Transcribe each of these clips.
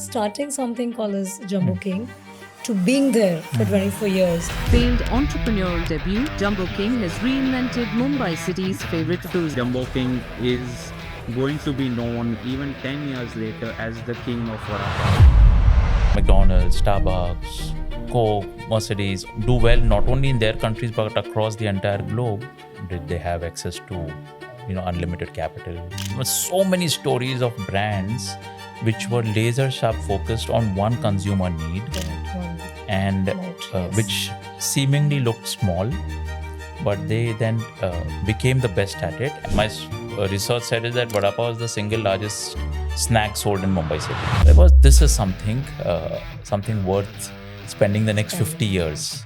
starting something called as Jumboking to being there for 24 years. Failed entrepreneurial debut, Jumboking has reinvented Mumbai city's favorite food. Jumboking is going to be known even 10 years later as the king of vada. McDonald, Starbucks, Coke, Mercedes do well not only in their countries but across the entire globe. Did they have access to unlimited capital? There were so many stories of brands which were laser sharp focused on one consumer need and which seemingly looked small, but they then became the best at it. My research said is that vada pav is the single largest snack sold in Mumbai city. This is something worth spending the next 50 years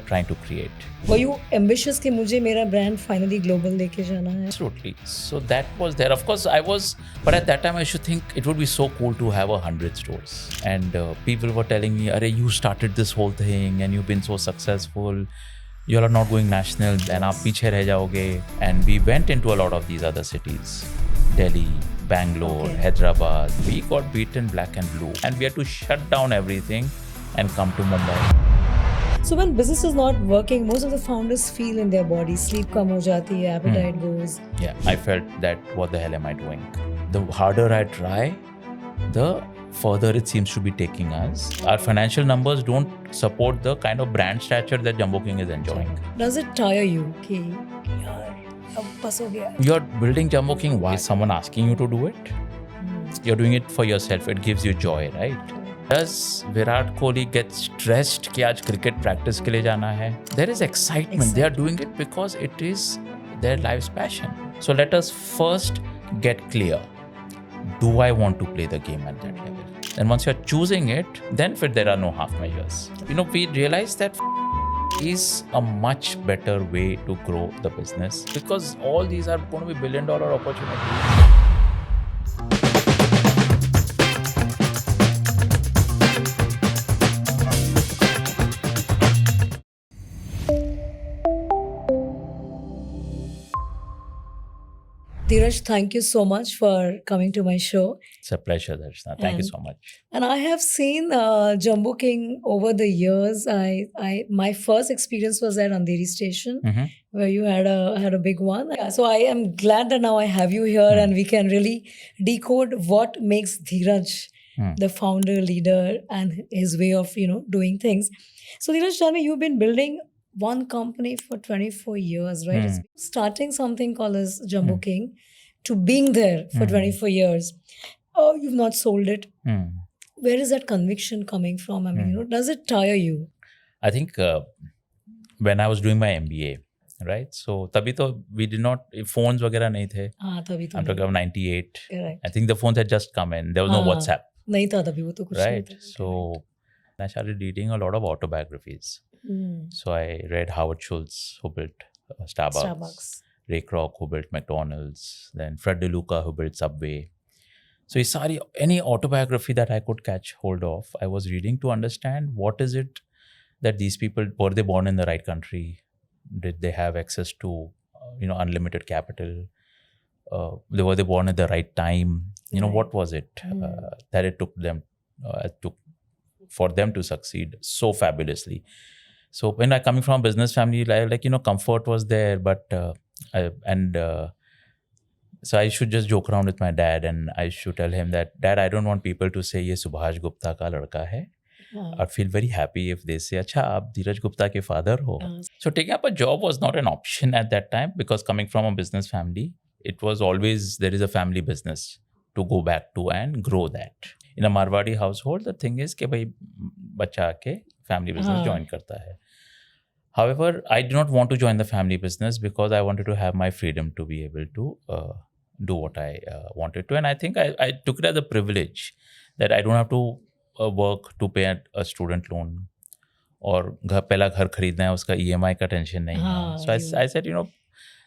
trying to create. Were you ambitious कि मुझे मेरा brand finally global लेके जाना है? Absolutely. So that was there. Of course, I was, but at that time I should think it would be so cool to have 100 stores. And people were telling me, "Arey, you started this whole thing and you've been so successful. You are not going national and आप पीछे रह जाओगे." And we went into a lot of these other cities, Delhi, Bangalore, Hyderabad. We got beaten black and blue, and we had to shut down everything and come to Mumbai. So when business is not working, most of the founders feel in their body, sleep कम हो जाती है, appetite goes. Yeah, I felt that what the hell am I doing? The harder I try, the further it seems to be taking us. Our financial numbers don't support the kind of brand stature that Jumboking is enjoying. Does it tire you? कि यार अब बस हो गया. You're building Jumboking. Why is someone asking you to do it? You're doing it for yourself. It gives you joy, right? Does Virat Kohli get stressed कि आज cricket practice के लिए जाना है? There is excitement. They are doing it because it is their life's passion. So let us first get clear. Do I want to play the game at that level? And once you're choosing it, then there are no half measures. We realize that is a much better way to grow the business because all these are going to be billion-dollar opportunities. Dheeraj, thank you so much for coming to my show. It's a pleasure, Darshana. Thank you so much. And I have seen Jumboking over the years. My first experience was at Andheri Station, where you had a big one. So I am glad that now I have you here and we can really decode what makes Dheeraj the founder, leader, and his way of doing things. So Dheeraj, tell me, you've been building one company for 24 years, right? It's starting something called as Jumboking to being there for 24 years. Oh, you've not sold it. Where is that conviction coming from? I mean, does it tire you? I think when I was doing my MBA, right? So तभी तो we did not, phones वगैरह नहीं थे. तभी तो I'm talking about 98. Correct. I think the phones had just come in. There was no WhatsApp. नहीं था तभी वो तो कुछ right? नहीं था. So I started reading a lot of autobiographies. So I read Howard Schultz, who built Starbucks, Ray Kroc, who built McDonald's, then Fred DeLuca, who built Subway. So any autobiography that I could catch hold of, I was reading to understand what is it that these people, were they born in the right country? Did they have access to unlimited capital? Were they born at the right time? What was it that it took them for them to succeed so fabulously? So when I coming from a business family, comfort was there, but so I should just joke around with my dad and I should tell him that, Dad, I don't want people to say, "Ye Subhash Gupta ka ladka hai." I'd feel very happy if they say, "Acha, aap Dheeraj Gupta ke father ho." So taking up a job was not an option at that time because coming from a business family, it was always, there is a family business to go back to and grow that. In a Marwadi household, the thing is कि भाई बच्चा आके family business join करता है. However, I did not want to join the family business because I wanted to have my freedom to be able to do what I wanted to. And I think I took it as a privilege that I don't have to work to pay a student loan और पहला घर खरीदना है उसका EMI का tension नहीं है. So I said,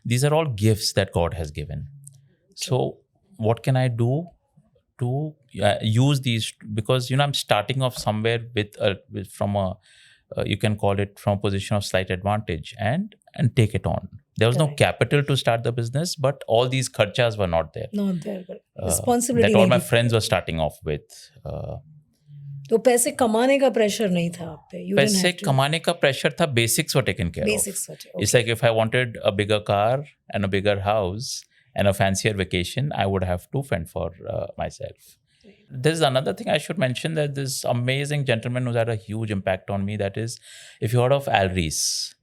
these are all gifts that God has given. So what can I do to use these? Because I'm starting off somewhere from a you can call it from a position of slight advantage and take it on. There was no Correct. capital to start the business, but all these kharchas were not there. Not there. Responsibility That all नहीं my थी. friends were starting off with. तो पैसे कमाने का pressure नहीं था आप पे. You didn't पैसे have to. कमाने का pressure था, basics were taken care Basics of. were taken, It's okay. like if I wanted a bigger car and a bigger house and a fancier vacation, I would have to fend for myself. There's another thing I should mention, that this amazing gentleman who's had a huge impact on me, that is, if you heard of Al Ries,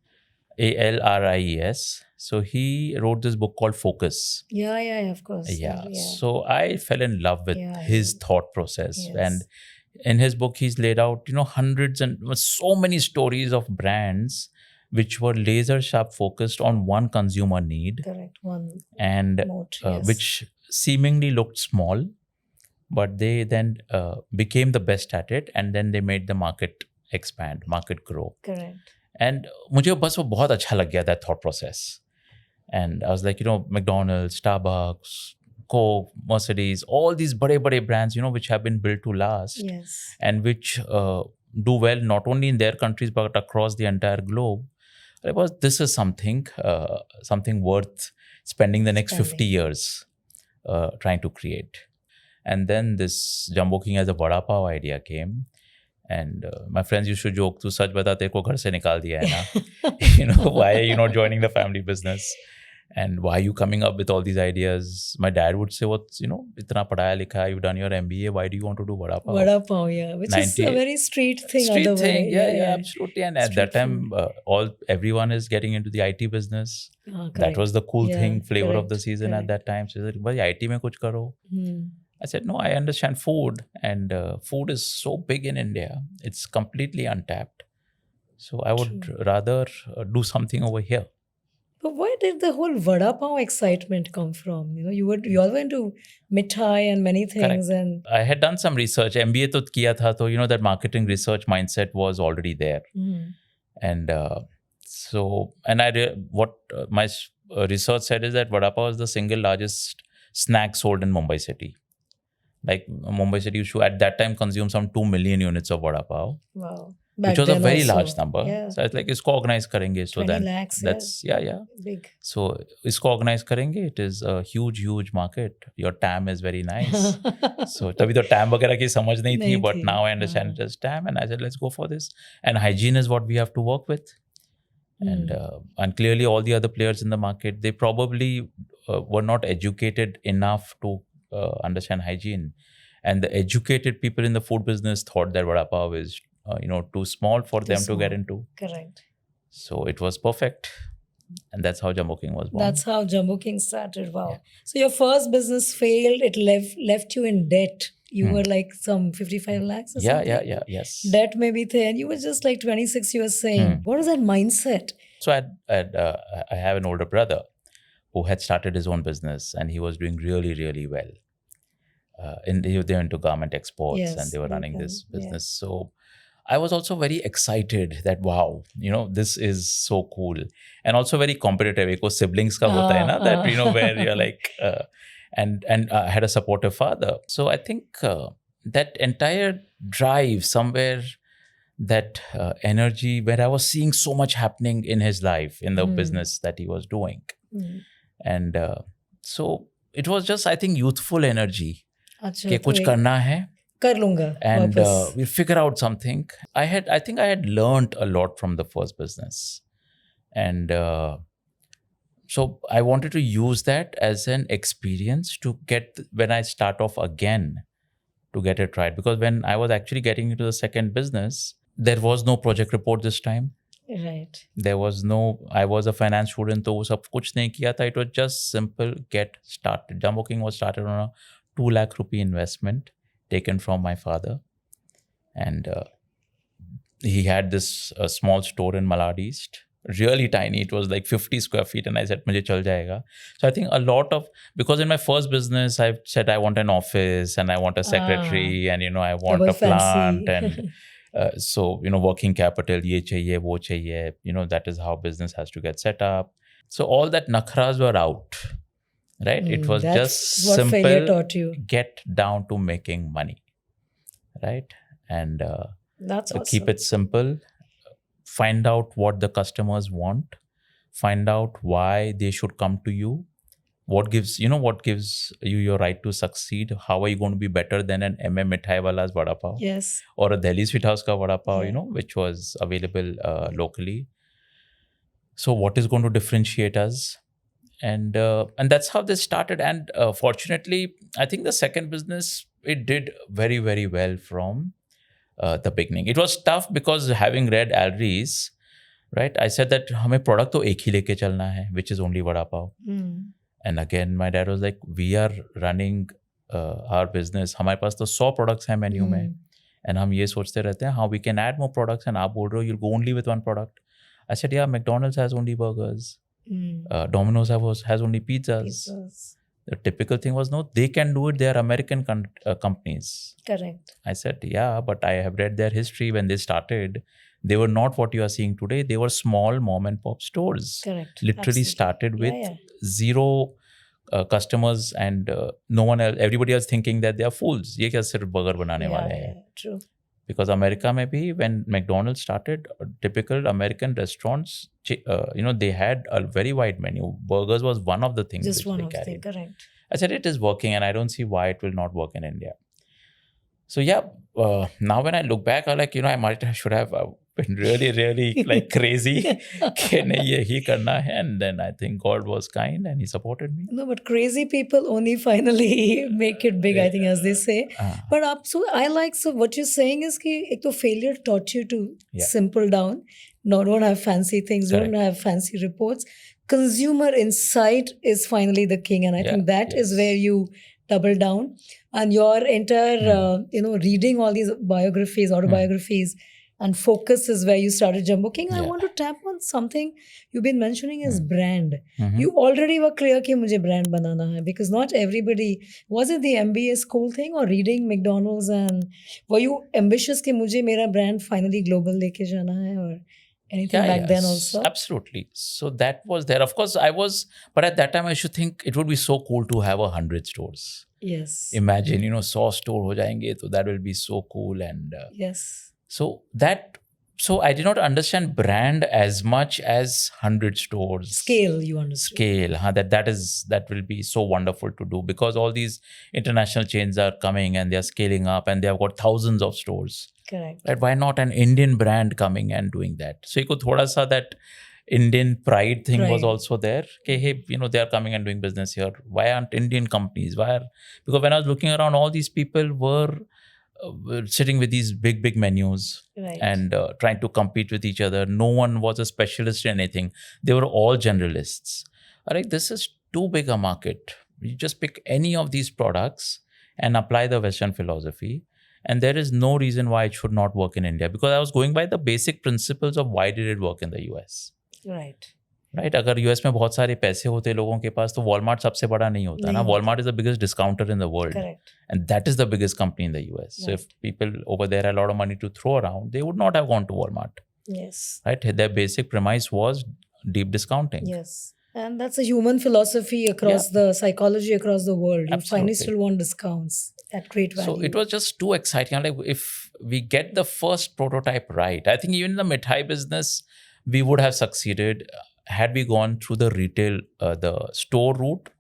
Alries. So he wrote this book called Focus. Yeah, of course. Yeah. So I fell in love with his thought process. Yes. And in his book, he's laid out, hundreds and so many stories of brands which were laser sharp focused on one consumer need. Correct. One. And which seemingly looked small, but they then became the best at it, and then they made the market expand, market grow. Correct. And मुझे बस वो बहुत अच्छा लग गया, that thought process. And I was like, McDonald, Starbucks, Coke, Mercedes, all these bade brands, which have been built to last. Yes. And which do well not only in their countries but across the entire globe. This is something worth spending the next 50 years trying to create. And then this Jumboking as a vada pav idea came. And my friends used to joke, "Tu sach bata, teko ghar se nikal diya hai na." Why are you not joining the family business? And why are you coming up with all these ideas? My dad would say, "What's, itna padhaya likha, you've done your MBA, why do you want to do vada pav?" Vada pav, yeah. Which is a very street thing. Street thing, yeah, absolutely. And at that time, everyone is getting into the IT business. That was the cool thing, flavor of the season at that time. So he said, "Bhai, IT mein kuch karo." I said, "No, I understand food, and food is so big in India. It's completely untapped. So I would rather do something over here." But where did the whole vada pav excitement come from? You all went to mithai and many things. Correct. And I had done some research. MBA to kiya tha, so that marketing research mindset was already there. And what my research said is that vada pav is the single largest snack sold in Mumbai city. Like Mumbai city used to at that time consume some 2 million units of vada pav. Wow. Which was a very also, large number. Yeah. So it's like, isko organize karenge. So 20 then lakhs, that's, yeah. Big. So isko organize karenge. It is a huge, huge market. Your TAM is very nice. So tabhi to TAM वगैरह की समझ नहीं थी, but now I understand it as TAM, and I said, let's go for this. And hygiene is what we have to work with. And clearly all the other players in the market, they probably were not educated enough to understand hygiene. And the educated people in the food business thought that vada pav is too small for them to get into. Correct. So it was perfect. And that's how Jumboking was born. That's how Jumboking started. Wow. Yeah. So your first business failed. It left you in debt. You were like some 55 lakhs or something. Yeah, yes. Debt maybe there. And you were just like 26, you were saying. What was that mindset? So I have an older brother who had started his own business, and he was doing really, really well. They were into garment exports, and they were running this business. Yeah. So I was also very excited that, wow, this is so cool. And also very competitive. Eko siblings ka hota hai na, that, where you're like, and I had a supportive father. So I think that entire drive somewhere, that energy, where I was seeing so much happening in his life, in the business that he was doing. And so it was just, I think, youthful energy. कि कुछ करना है, कर लूंगा, and we'll figure out something. I think I had learned a lot from the first business, and so I wanted to use that as an experience to get, when I start off again, to get it right. Because when I was actually getting into the second business, there was no project report this time. Right. There was no, I was a finance student, तो वो सब कुछ नहीं किया था. It was just simple get started. Jumboking was started on a 2 lakh rupee investment taken from my father. And he had this small store in Malad East. Really tiny. It was like 50 square feet. And I said, mujhe chal jayega. So I think a lot of, because in my first business, I said I want an office and I want a secretary and, I want a plant. Fancy. And so, working capital, ye chahiye, wo chahiye. That is how business has to get set up. So all that nakhras were out. Right? It was just what simple, failure taught you. Get down to making money. Right? And that's awesome. Keep it simple. Find out what the customers want. find out why they should come to you. What gives you your right to succeed? How are you going to be better than an Mithai wala's vada pav? Yes. Or a Delhi sweet house ka vada pav, Yeah. which was available locally. So what is going to differentiate us? And that's how this started. And fortunately, I think the second business, it did very, very well from the beginning. It was tough because having read Alries, right? I said that हमें product तो एक ही लेके चलना है, which is only vada pav. And again, my dad was like, we are running our business. हमारे पास तो 100 products हैं menu में. And हम ये सोचते रहते हैं, how we can add more products. And आप बोल रहे हो, you'll go only with one product. I said, yeah, McDonald's has only burgers. Domino's has only pizzas. The typical thing was, no, they can do it. They are American companies. Correct. I said, yeah, but I have read their history. When they started, they were not what you are seeing today. They were small mom and pop stores. Correct. Literally Absolutely. started with zero customers and no one else. Everybody else thinking that they are fools. ये क्या सिर्फ burger बनाने वाले हैं? True. Because America में भी, when McDonald's started, typical American restaurants, they had a very wide menu. Burgers was one of the things Just which one they of the carried. things, correct. I said, it is working and I don't see why it will not work in India. So yeah, now when I look back, I should have been really, really like crazy. कि नहीं यही करना है. And then I think God was kind and He supported me. No, but crazy people only finally make it big, I think, as they say. But so what you're saying is कि एक तो failure taught you to simple down. No, don't have fancy things, Correct. don't have fancy reports. Consumer insight is finally the king, and I think that is where you double down. And your entire, reading all these biographies, autobiographies, and focus is where you started Jumboking. I want to tap on something you've been mentioning as brand. You already were clear कि मुझे brand बनाना है, because not everybody, was it the MBA school thing or reading McDonald's, and were you ambitious कि मुझे मेरा brand finally global लेके जाना है, or anything back then also? Absolutely. So that was there. Of course, I was, but at that time I used to think it would be so cool to have 100 stores. Yes. Imagine, 100 store हो जाएंगे, so that will be so cool. And yes. So I did not understand brand as much as 100 stores. Scale, you understand. Scale, that will be so wonderful to do, because all these international chains are coming and they are scaling up and they have got thousands of stores. Correct. Right? Why not an Indian brand coming and doing that? So thoda sa that Indian pride thing was also there. Okay, hey, they are coming and doing business here. Why aren't Indian companies? Because when I was looking around, all these people were sitting with these big menus and trying to compete with each other. No one was a specialist in anything. They were all generalists. All right, this is too big a market. You just pick any of these products and apply the Western philosophy. And there is no reason why it should not work in India, because I was going by the basic principles of why did it work in the US. Right? अगर US में बहुत सारे पैसे होते लोगों के पास, तो Walmart सबसे बड़ा नहीं होता ना. Walmart is the biggest discounter in the world. Correct. And that is the biggest company in the US. So if people over there had a lot of money to throw around, they would not have gone to Walmart. Yes. Right? Their basic premise was deep discounting. Yes. And that's a human philosophy across the psychology across the world. You finally still want discounts at great value. So it was just too exciting. Like, if we get the first prototype right, I think even in the mithai business, we would have succeeded had we gone through the retail, the store route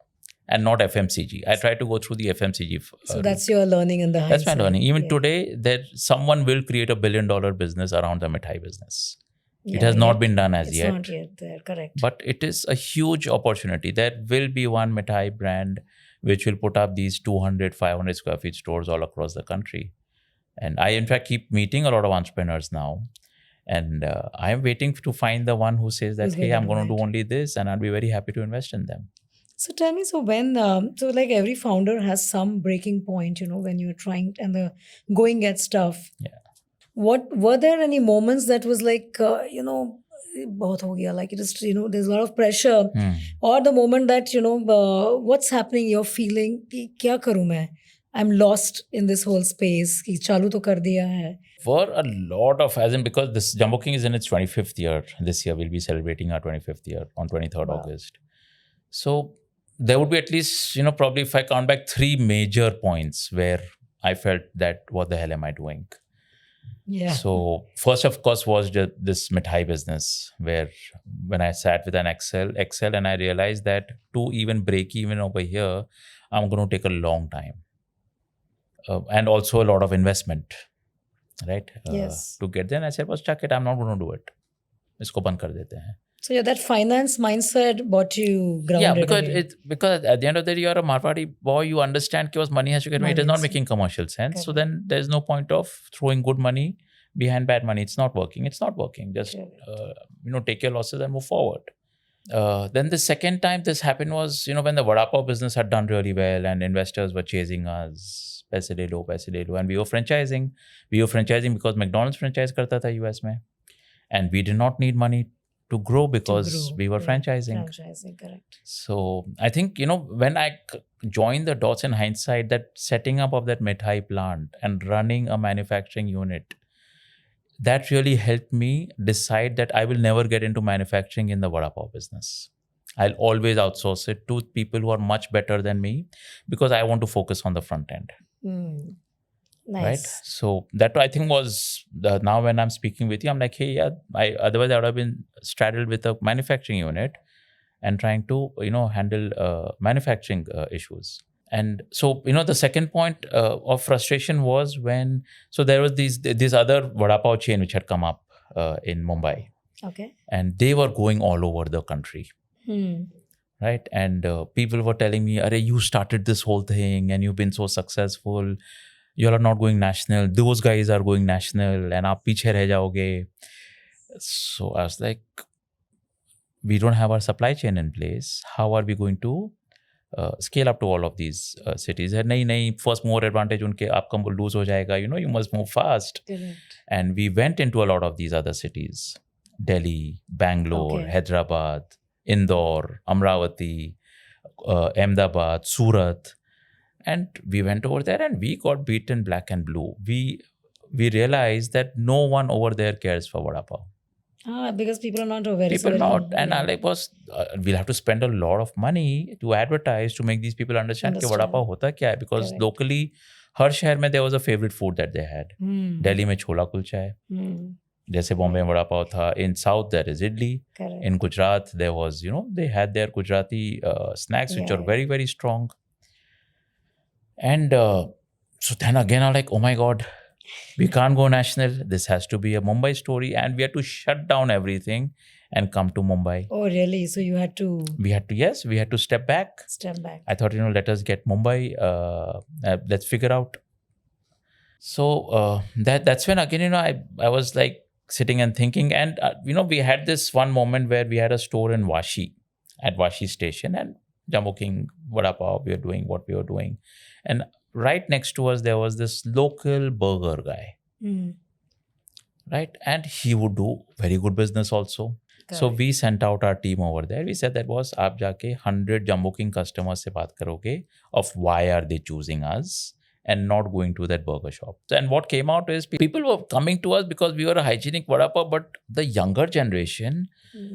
and not FMCG. I tried to go through the FMCG. So that's your learning in the hindsight. That's my learning. Even today, someone will create $1 billion business around the mithai business. It has not been done as yet. It's not yet there, correct. But it is a huge opportunity. There will be one mithai brand which will put up these 200, 500 square feet stores all across the country. And I, in fact, keep meeting a lot of entrepreneurs now. And I am waiting to find the one who says that, hey, I'm going to do only this, and I'll be very happy to invest in them. So tell me, so when, like every founder has some breaking point, when you're trying and the going gets tough. Yeah. What were there any moments that was like, bahut ho gaya, like it is, there's a lot of pressure, or the moment that, what's happening, you're feeling, ki kya karu main? I'm lost in this whole space, ki chalu to kar diya hai. For a lot of, because this Jumboking is in its 25th year. This year we'll be celebrating our 25th year on 23rd August. So there would be at least, probably if I count back 3 major points where I felt that, what the hell am I doing? Yeah. So first, of course, was this mithai business, where when I sat with an Excel, and I realized that to even break even over here, I'm going to take a long time, and also a lot of investment, right? Yes. To get there, and I said, "Was chuck it. I'm not going to do it. इसको बंद कर देते हैं." So yeah, that finance mindset brought you grounded. Yeah, because again. because at the end of the day, you're a Marwari boy. You understand that money has to get made. It is Money not is- making commercial sense. So Correct. then there's no point of throwing good money behind bad money. It's not working. It's not working. Just Correct. take your losses and move forward. Then the second time this happened was when the vada pav business had done really well and investors were chasing us. पैसे ले लो, and we were franchising. We were franchising because McDonald's franchise करता था US में, and we did not need money to grow because we were franchising. Franchising, correct. So I think when I joined the dots in hindsight, that setting up of that mithai plant and running a manufacturing unit, that really helped me decide that I will never get into manufacturing in the vada pav business. I'll always outsource it to people who are much better than me because I want to focus on the front end. Nice. Right? So that I think was now when I'm speaking with you, I'm like, hey, yeah, otherwise I would have been straddled with a manufacturing unit and trying to handle manufacturing issues. And so the second point of frustration was when there was this other vada pav chain which had come up in Mumbai. Okay. And they were going all over the country. Right? And people were telling me, Arey, you started this whole thing and you've been so successful. You are not going national. Those guys are going national and aap piche reh jaoge. So I was like, we don't have our supply chain in place. How are we going to scale up to all of these cities? Nahi, first mover advantage unke aapka lose ho jayega. You must move fast. Correct. And we went into a lot of these other cities. Delhi, Bangalore, Okay. Hyderabad, Indore, Amravati, Ahmedabad, Surat. And we went over there and we got beaten black and blue. We realized that no one over there cares for vada pav. Because people are not aware. People not. And I like we'll have to spend a lot of money to advertise to make these people understand कि vada pav hota kya hai. Because Correct. locally, हर शहर में there was a favorite food that they had. Delhi में छोला कुलचा है. जैसे बॉम्बे में वड़ा पाव था. In South there is idli. Correct. In Gujarat there was, they had their Gujarati snacks which are very, very strong. And so then again I'm like, oh my God, we can't go national. This has to be a Mumbai story, and we had to shut down everything and come to Mumbai. Oh, really? So you had to We had to step back. step back. I thought, let us get Mumbai. Let's figure out. So that's when again, I was like sitting and thinking, and we had this one moment where we had a store in Vashi, at Vashi station, and Jumboking vada pav, we were doing what we were doing. And right next to us, there was this local burger guy, right? And he would do very good business also. So we sent out our team over there. We said that was, आप जाके 100 Jumboking customers से बात करोगे of why are they choosing us and not going to that burger shop. And what came out is people were coming to us because we were a hygienic vada pav, but the younger generation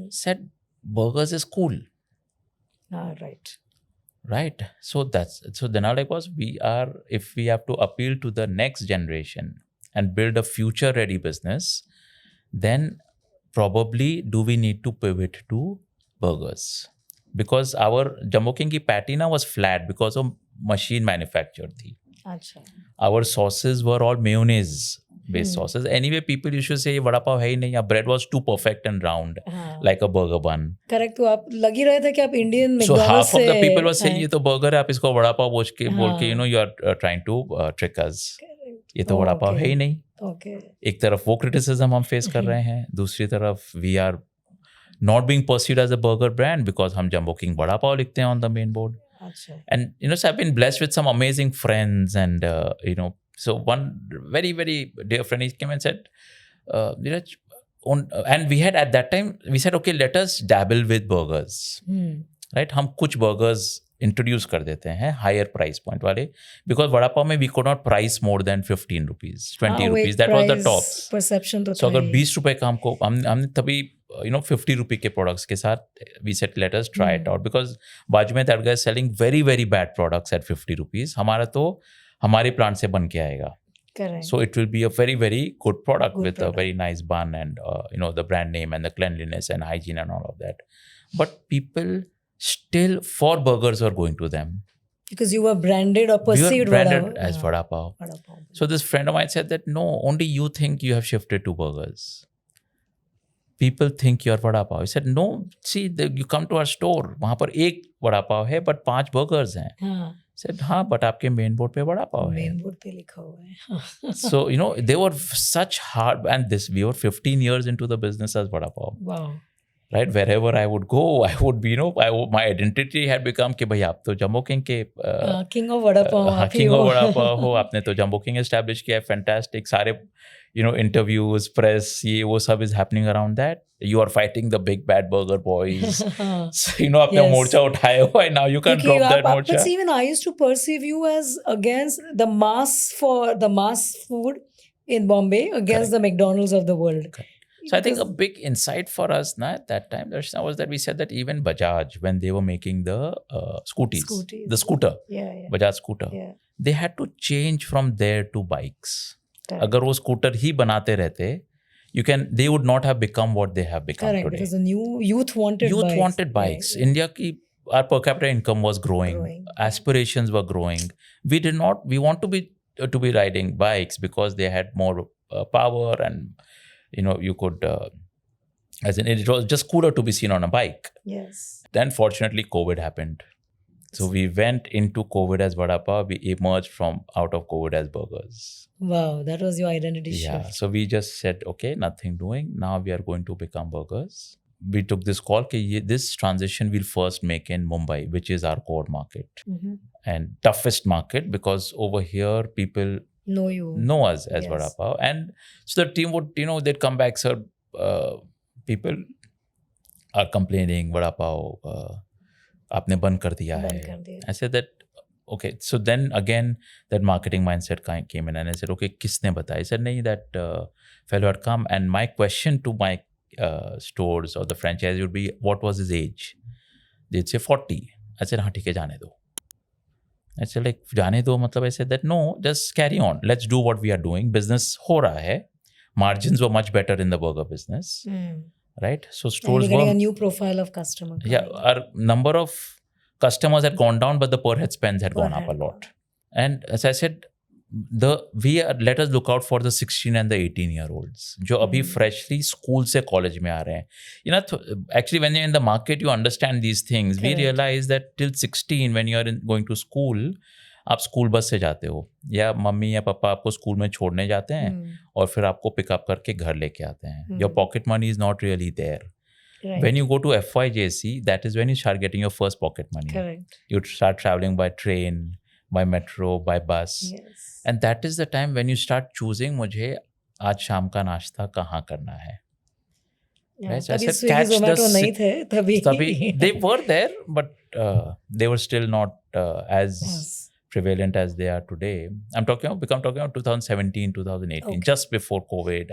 said burgers is cool. Right. Right. So then our like was, if we have to appeal to the next generation and build a future ready business, then probably do we need to pivot to burgers? Because our Jumboking ki patty na was flat because of machine manufactured thi. Achha. Our sauces were all mayonnaise based sauces. Anyway, people used to say vada pav hai hi nahi. Our bread was too perfect and round, like a burger bun. Correct. तो आप लग ही रहे थे कि आप Indian So McDonald's half of the से people were saying हैं. ये तो burger है, आप इसको vada pav बोल के you are trying to trick us. ये तो vada pav है ही नहीं. Okay. एक तरफ वो criticism हम face कर रहे हैं, दूसरी तरफ we are not being perceived as a burger brand because हम Jumboking vada pav लिखते हैं on the main board. अच्छा. And so I've been blessed with some amazing friends, and so one very, very dear friend, he came and said, Dheeraj, and we had at that time, we said, okay, let us dabble with burgers. Right? हम कुछ burgers introduce कर देते हैं higher price point वाले, because vada pav में we could not price more than 15 rupees, 20 rupees. That was the tops. Perception तो So था अगर ही. 20 रुपए का हमने तभी 50 रुपए के products के साथ we said let us try it out, because बाजू में that guy is selling very, very bad products at 50 rupees. हमारा तो हमारे plant से बन के आएगा. Correct. So it will be a very, very good product Good with product. a very nice bun and, the brand name and the cleanliness and hygiene and all of that. But people still, for burgers, are going to them. Because you were branded or We perceived were branded as vada pav. Vada pav. So this friend of mine said that, no, only you think you have shifted to burgers. People think you're vada pav. He said, no, see, you come to our store, वहाँ पर एक vada pav है, but 5 burgers हैं. हाँ. Said, हाँ, but आपके main board पे vada pav है. Main board पे लिखा हुआ है. So, they were such hard, and we were 15 years into the business as vada pav. Wow. Right, wherever I would go, I would be, my identity had become कि भाई आप तो Jumboking के king of vada pav. king of vada pav हो, आपने तो Jumboking establish किया है, fantastic, सारे interviews, press, ये वो सब is happening around that. You are fighting the big bad burger boys. So, आपने Yes. मोर्चा उठाया हुआ है, now you can't drop that Morcha. But even I used to perceive you as against the mass food in Bombay against the McDonald's of the world. Correct. So I think a big insight for us at that time, Darshana, was that we said that even Bajaj, when they were making the scooties, the scooter, Yeah. Bajaj scooter, Yeah. they had to change from there to bikes. Correct. अगर वो scooter ही बनाते रहते, they would not have become what they have become Correct, today. because the new youth wanted bikes. Yeah. India our per capita income was growing. Aspirations were growing. We want to be riding bikes because they had more power and you could, it was just cooler to be seen on a bike. Yes. Then fortunately COVID happened. So we went into COVID as vada pav. We emerged out of COVID as burgers. Wow, that was your identity Yeah. shift. So we just said, okay, nothing doing. Now we are going to become burgers. We took this call, this transition we'll first make in Mumbai, which is our core market and toughest market, because over here people know us as vada pav. And so the team would, they'd come back, sir, people are complaining, vada pav, aapne band kar diya hai. I said that, okay. So then again, that marketing mindset came in and I said, okay, kisne bataya? I said, nahi, that fellow had come. And my question to my stores or the franchise would be, what was his age? They'd say 40. I said, हाँ ठीक है, जाने दो. I said, like, जाने दो, matlab, I said that, no, just carry on. Let's do what we are doing. Business ho raha hai. Margins were much better in the burger business. Right? So stores were getting a new profile of customer. Yeah, our number of customers had gone down, but the per head spends had gone up a lot. And as I said, let us look out for the 16 and the 18-year-olds जो अभी freshly school से college में आ रहे हैं. Actually when you're in the market, you understand these things. Correct. We realize that till 16, when you're going to school, आप school bus से जाते हो या मम्मी या पापा आपको स्कूल में छोड़ने जाते हैं और फिर आपको पिकअप करके घर लेके आते हैं. Your pocket money is not really there. Right. When you go to FYJC, that is when you start getting your first pocket money. Correct. You start traveling by train, by metro, by bus. Yes. And that is the time when you start choosing, मुझे आज शाम का नाश्ता कहाँ करना है. Right? So I said, catch the they were there, but they were still not as prevalent as they are today. I'm talking about 2017, 2018, just before COVID.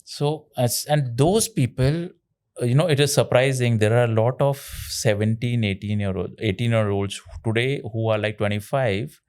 So, and those people, it is surprising. There are a lot of 17, 18-year-olds today who are like 25.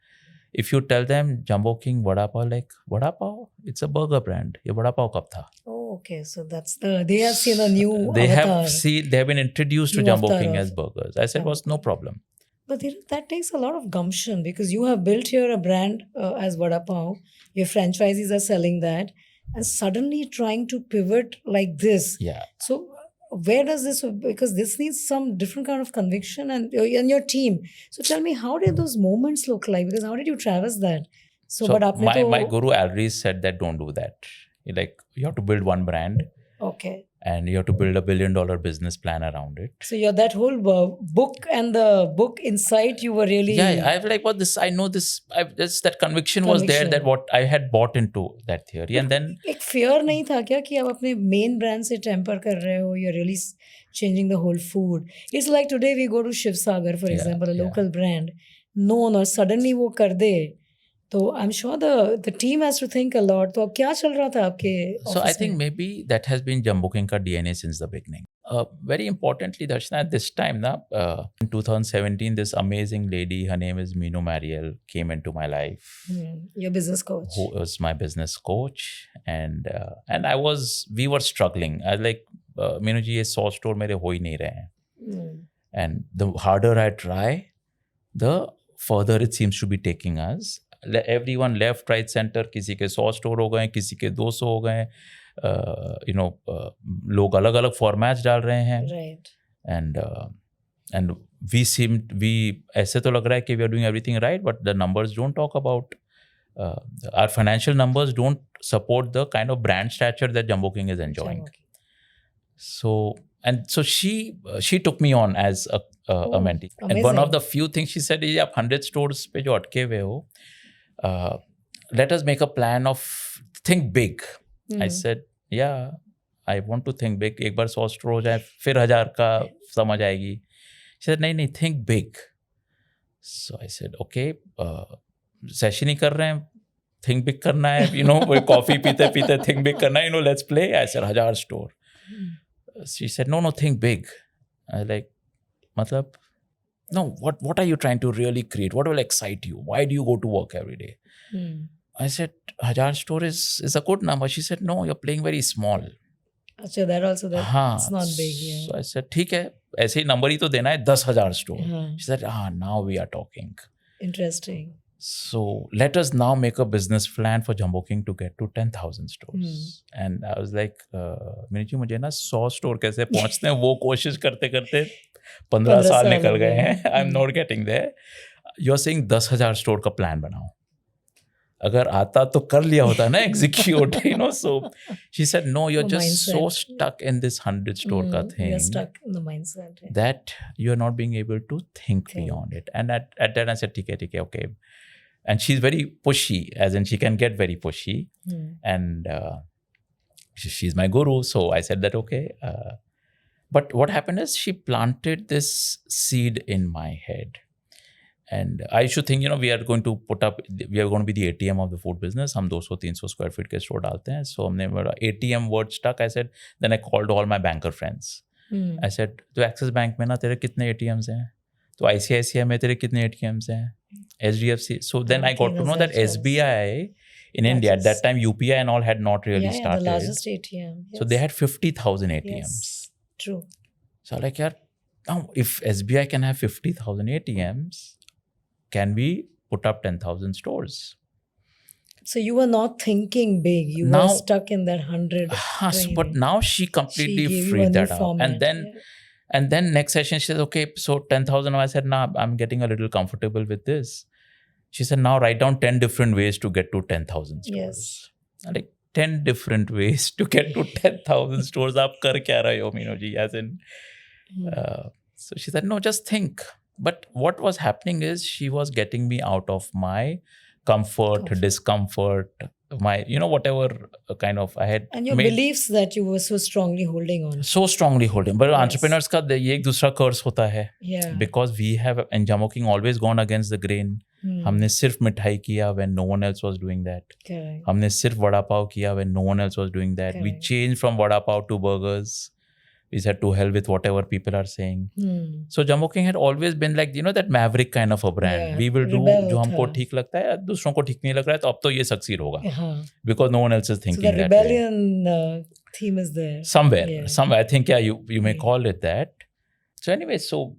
If you tell them Jumboking vada pav, like, vada pav, it's a burger brand. Ye vada pav kab tha? Oh, okay. So they have seen a new they avatar. Have been introduced to Jumboking as burgers. I said, was no problem. But that takes a lot of gumption, because you have built here a brand as vada pav. Your franchisees are selling that. And suddenly trying to pivot like this. Yeah. So where does this, because this needs some different kind of conviction and your team. So tell me, how did those moments look like? Because how did you traverse that? So but my guru Alris said that don't do that. You have to build one brand. Okay. And you have to build $1 billion business plan around it. So that whole book and the book insight, you were really... Yeah, I have like, what this, I know this, that conviction was there, that what I had bought into that theory. But and then... एक fear नहीं था क्या कि आप अपने main brand से temper कर रहे हो, you're really changing the whole food. It's like today we go to Shiv Sagar, for example, a local brand. No, suddenly वो कर दे. So I'm sure the team has to think a lot. तो अब क्या चल रहा था आपके So I think maybe that has been Jumboking ka DNA since the beginning. Very importantly, Darshana, at this time, in 2017, this amazing lady, her name is Meenu Mariel, came into my life. Your business coach. Who was my business coach, and we were struggling. I was like, Meenu ji, ये 100 store मेरे हो ही नहीं रहे हैं. And the harder I try, the further it seems to be taking us. Everyone left, right, center. किसी के 100 store हो गए, किसी के 200 हो गए. लोग अलग अलग फॉर्मेट्स डाल रहे हैं. Right. And we ऐसे तो लग रहा है कि we are doing everything right, but the numbers don't talk about our financial numbers don't support the kind of brand stature that Jumboking is enjoying. So she took me on as a mentee. Amazing. And one of the few things she said is, आप 100 stores पे जो अटके हुए हो, let us make a plan of think big. I said, yeah, I want to think big. एक बार 100 store हो जाए, फिर 1000 का समझ आएगी. She said, नहीं, think big. So I said, okay, session ही कर रहे हैं, think big करना है, वो कॉफी पीते पीते think big करना है, let's play. I said, 1000 store. She said, no, think big. I was like, matlab, no, what are you trying to really create? What will excite you? Why do you go to work every day? I said, 1000 store is a good number. She said, no, you're playing very small. Achha, that also, it's not big. Yeah. So I said, ठीक है, ऐसे ही number ही तो देना है, 10,000 store. She said, now we are talking. Interesting. So let us now make a business plan for Jumboking to get to 10,000 stores. And I was like, Meenu जी, मुझे ना 100 store कैसे पहुंचते हैं, वो कोशिश करते करते 15 साल निकल गए हैं. I'm not getting there. You're saying 10,000 store का plan बनाओ. अगर आता तो कर लिया होता ना execute, So she said, no, you're just so stuck in this 100 store का thing. You're stuck in the mindset. Right? That you're not being able to think beyond it. And at that I said, ठीक है, okay. And she's very pushy, as in she can get very pushy. And she's my guru. So I said that, okay. But what happened is she planted this seed in my head. And I used to think, we are going to be the ATM of the food business. हम 200-300 square feet के store डालते हैं. So हमने ATM word stuck. I said, then I called all my banker friends. I said, तो Axis Bank में ना तेरे कितने ATMs हैं? तो ICICI में तेरे कितने ATMs हैं? SDFC. So then I got to know that SBI in India, at that time UPI and all had not really started. The largest ATM. Yes. So they had 50,000 ATMs. Yes, true. So like, now if SBI can have 50,000 ATMs, can we put up 10,000 stores? So you were not thinking big. You were stuck in that 100. But now she completely freed that out. And then next session, she said, okay, so 10,000. I said, nah, I'm getting a little comfortable with this. She said, now write down 10 different ways to get to 10,000 stores. Yes. Like 10 different ways to get to 10,000 stores. Aap kar kya rahe ho, Meenu ji? As in, so she said, no, just think. But what was happening is she was getting me out of my comfort, discomfort, my, whatever kind of I had. And your beliefs that you were so strongly holding on. So strongly holding. But entrepreneurs ka ye ek dusra curse hota hai. Yeah. Because we have in Jumboking always gone against the grain. हमने सिर्फ मिठाई किया when no one else was doing that. Correct. हमने सिर्फ वड़ा पाव किया when no one else was doing that. Correct. We changed from vada pav to burgers. We said to hell with whatever people are saying. So Jumboking had always been like, that maverick kind of a brand. Yeah, We will do rebel जो हमको ठीक लगता है, दूसरों को ठीक नहीं लग रहा है, तो अब तो ये succeed होगा. Because no one else is thinking that way. rebellion theme is there. Somewhere. I think, you may call it that. So anyway, so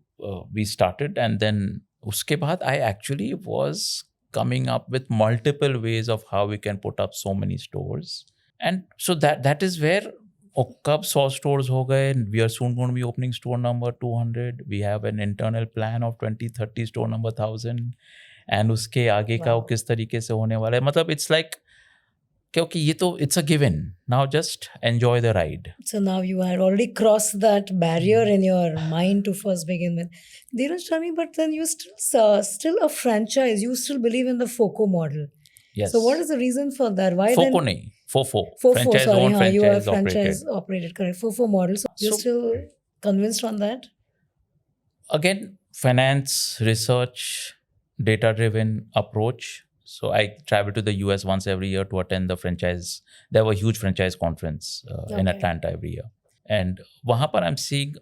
we started, and then uske baad I actually was coming up with multiple ways of how we can put up so many stores. And so that is where कब 100 stores हो गए. We are soon going to be opening store number 200. We have an internal plan of 2030 store number 1000. And उसके आगे का वो किस तरीके से होने वाला है. मतलब it's like, क्योंकि ये तो it's a given. Now just enjoy the ride. So now you had already crossed that barrier in your mind to first begin with. Dheeraj, tell me, but then you still a franchise. You still believe in the FOCO model. Yes. So what is the reason for that? Why FOCO then? nahi. FOFO. Franchise owned, franchise you are franchise operated. Correct. FOFO model. So you're still convinced on that? Again, finance, research, data-driven approach. So I travel to the US once every year to attend the franchise. They have a huge franchise conference in Atlanta every year. And वहाँ पर I'm seeing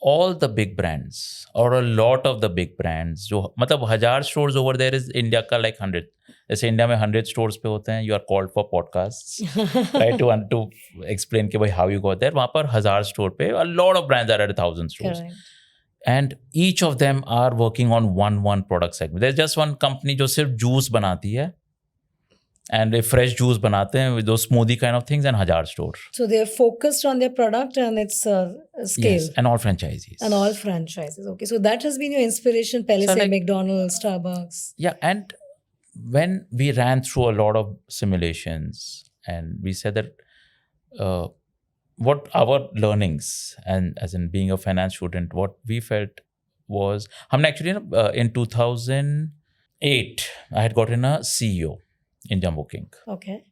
all the big brands or a lot of the big brands जो मतलब 1000 stores over there is India का like 100. जैसे India में 100 stores पे होते हैं, you are called for podcasts right to explain कि भाई how you got there. वहाँ पर 1000 store पे a lot of brands are at 1000 stores. Correct. And each of them are working on one product segment. There's just one company जो सिर्फ juice बनाती है and fresh juice बनाते हैं with those smoothie kind of things and 1000 stores. So they're focused on their product and its scale. Yes, and all franchisees. And all franchises. Okay, so that has been your inspiration. Pehle So say like- McDonald's, Starbucks. Yeah, and when we ran through a lot of simulations and we said that what our learnings and as in being a finance student, what we felt was, हमने actually in 2008, I had gotten a CEO in Jumboking Okay.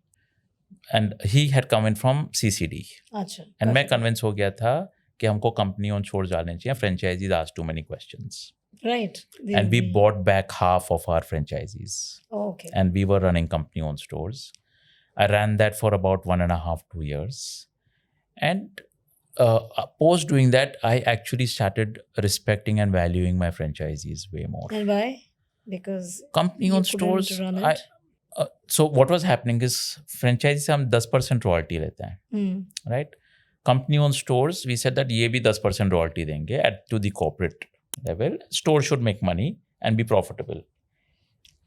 and he had come in from CCD. Acha. And मैं convince हो गया था कि हमको company on shores डालने चाहिए. Franchisees asked too many questions. Right. And we bought back half of our franchisees. Okay. And we were running company-owned stores. I ran that for about 1.5, 2 years. And post doing that, I actually started respecting and valuing my franchisees way more. And why? Because Company-owned you couldn't stores, run it? so what was happening is franchisees हम 10% royalty लेते हैं, right? Company-owned stores, we said that ये भी 10% royalty देंगे to the corporate level. Store should make money and be profitable.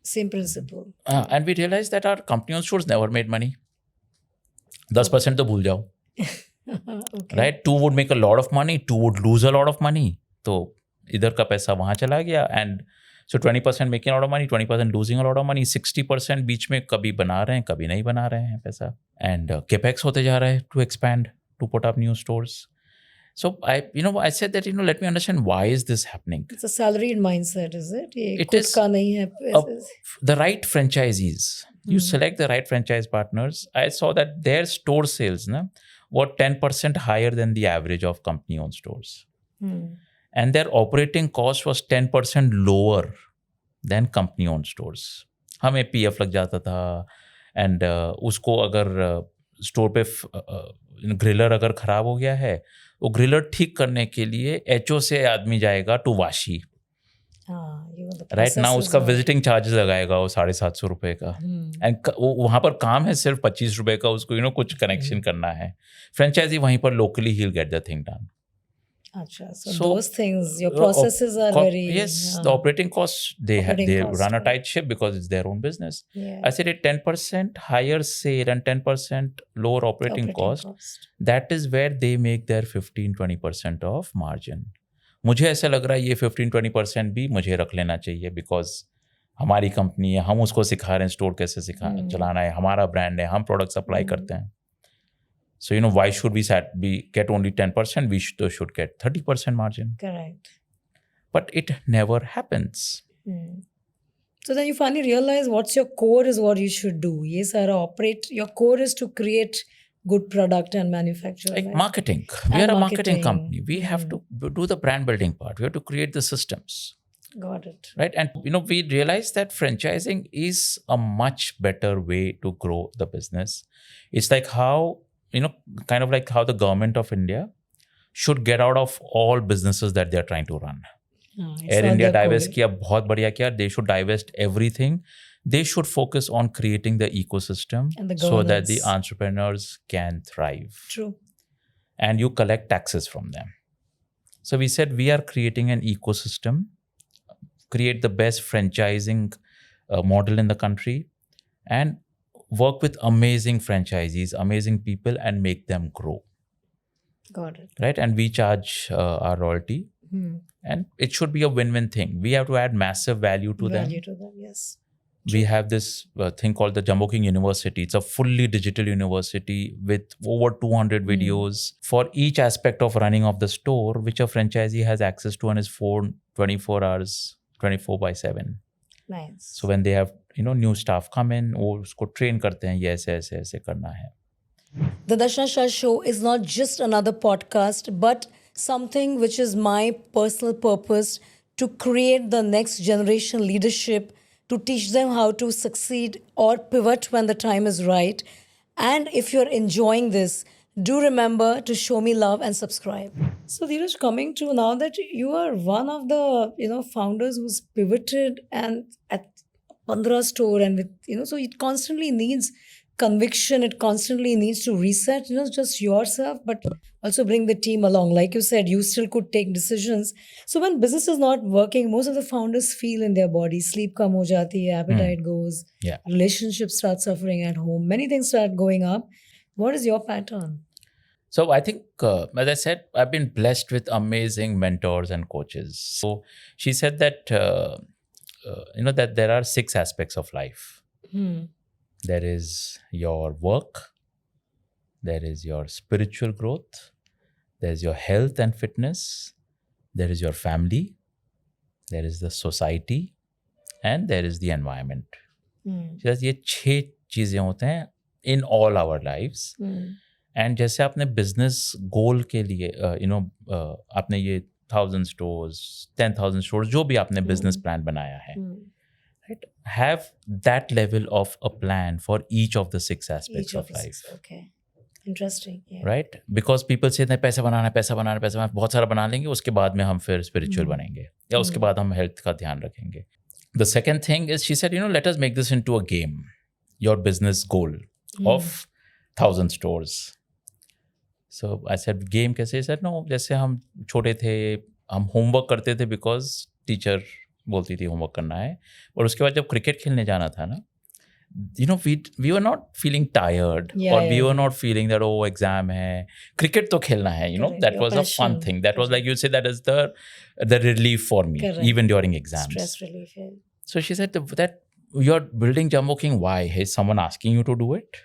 Same principle. And we realized that our company-owned stores never made money. 10% तो भूल जाओ. Okay. Right? 2 would make a lot of money, 2 would lose a lot of money. तो इधर का पैसा वहाँ चला गया. And so 20% making a lot of money, 20% losing a lot of money, 60% बीच में कभी बना रहे हैं, कभी नहीं बना रहे हैं पैसा. And capex होते जा रहा है to expand, to put up new stores. So I said that, let me understand why is this happening. It's a salaried mindset, is it? ये It खुद is का नहीं है. the right franchisees. You select the right franchise partners. I saw that their store sales were 10% higher than the average of company-owned stores. And their operating cost was 10% lower than company-owned stores. हमें PF लग जाता था and उसको अगर store पे griller अगर खराब हो गया है, वो ग्रिलर ठीक करने के लिए HO से आदमी जाएगा टू वाशी. राइट नाउ उसका विजिटिंग चार्जेस लगाएगा वो 750 रुपए का. एंड वहाँ पर काम है सिर्फ 25 रुपए का, उसको कुछ कनेक्शन करना है. फ्रेंचाइजी वहीं पर locally he will get the thing done. Achha, so those things, your processes are very... Yes, the operating costs, they run a tight ship because it's their own business. Yeah. I said a 10% higher sale and 10% lower operating cost, that is where they make their 15-20% of margin. मुझे ऐसा लग रहा है ये 15-20% भी मुझे रख लेना चाहिए बिकॉज हमारी कंपनी है, हम उसको सिखा रहे हैं स्टोर कैसे चलाना है, हमारा ब्रांड है, हम प्रोडक्ट सप्लाई करते हैं. So, why should we get only 10%? We should get 30% margin. Correct. But it never happens. So then you finally realize what's your core is what you should do. Yes, your core is to create good product and manufacture. Like right? marketing. We are a marketing company. We have to do the brand building part. We have to create the systems. Got it. Right? And, we realized that franchising is a much better way to grow the business. It's like how... kind of like how the government of India should get out of all businesses that they are trying to run. Air India divest kiya, bahut badhiya kiya. They should divest everything. They should focus on creating the ecosystem so that the entrepreneurs can thrive. True. And you collect taxes from them. So we said we are creating an ecosystem, create the best franchising model in the country, and work with amazing franchisees, amazing people, and make them grow. Got it. Right? And we charge our royalty. And it should be a win-win thing. We have to add massive value to them. Value to them, yes. We have this thing called the Jumboking University. It's a fully digital university with over 200 videos for each aspect of running of the store, which a franchisee has access to on his phone 24 hours, 24/7. Nice. So when they have new staff come in, वो उसको train करते हैं, ये ऐसे करना है. The Darshana Shah Show is not just another podcast, but something which is my personal purpose to create the next generation leadership, to teach them how to succeed or pivot when the time is right. And if you're enjoying this, Do remember to show me love and subscribe. So Dheeraj, coming to now that you are one of the founders who's pivoted and at Pandra store and with so it constantly needs conviction. It constantly needs to reset just yourself, but also bring the team along. Like you said, you still could take decisions. So when business is not working, most of the founders feel in their body. Sleep come ho jati hai, appetite goes. Yeah. Relationships start suffering at home. Many things start going up. What is your pattern? So I think, as I said, I've been blessed with amazing mentors and coaches. So she said that, that there are 6 aspects of life. There is your work, there is your spiritual growth, there is your health and fitness, there is your family, there is the society, and there is the environment. She says, ये 6 चीजें होते हैं in all our lives. And जैसे आपने business गोल के लिए आपने ये 1000 stores 10,000 stores जो भी आपने बिजनेस प्लान बनाया है, right, have that level of a plan for each of the 6 aspects of life. Okay, interesting. Yeah. Right, because people say नहीं पैसा बनाना बहुत सारा बना लेंगे, उसके बाद में हम फिर स्पिरिचुअल बनेंगे या उसके बाद हम हेल्थ का ध्यान रखेंगे. The second thing is, she said, let us make this into a game. Your business goal of 1000 stores. So I said, game कैसे? He said, no, जैसे हम छोटे थे, हम होमवर्क करते थे बिकॉज टीचर बोलती थी होमवर्क करना है, और उसके बाद जब क्रिकेट खेलने जाना था ना, we were not feeling tired, or we were not feeling that exam है, cricket तो खेलना है, that was a fun thing. That was like, you say, that is the relief for me. Correct. Even during exams. Stress relief. Yeah. So she said that you're building Jumboking. Why? Is someone asking you to do it?